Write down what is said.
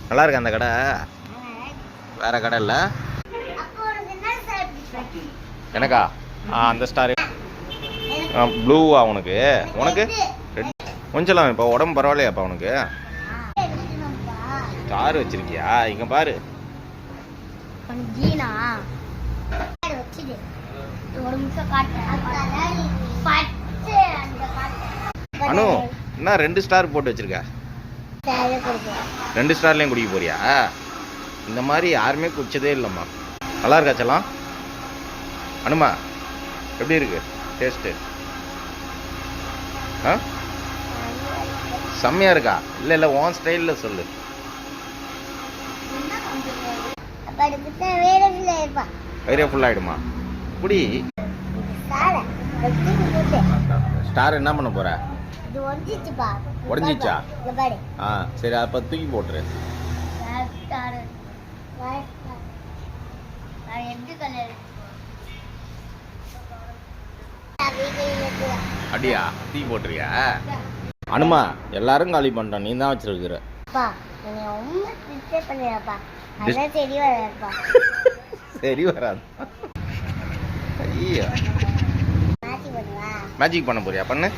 நல்லா இருக்கு அந்த கடை. வேற கடை இல்ல எனக்கா? அந்த ஸ்டார் ப்ளூவா உனக்கு? உனக்கு கொஞ்சம் இப்போ உடம்பு பரவாயில்லையாப்பா உனக்கு? ஸ்டார் வச்சிருக்கியா? இங்க பாரு. அனு என்ன 2 ஸ்டார் போட்டு வச்சிருக்க? 2 ஸ்டார்லயும் குடிக்க போறியா? இந்த மாதிரி யாருமே குடிச்சதே இல்லைம்மா. நல்லா இருக்கா செல்லாம்? அனுமா எப்படி இருக்கு டேஸ்ட்டு? செம்மையா இருக்கா? இல்லை இல்லை உன் ஸ்டைலில் சொல்லு. வயிறே ஃபுல்லாகிடுமா? குடி. ஸ்டார் என்ன பண்ண போற? உடஞ்சிச்சா? சரி அப்போ தூக்கி போட்டுரு. அடியா தூக்கி போட்டுறியா? அனுமா எல்லாரும் காலி பண்ணிட்டோம், நீ தான் வச்சிருக்கிற. சரி வராது. ஐயா மேஜிக் பண்ண போறியா? பண்ணு.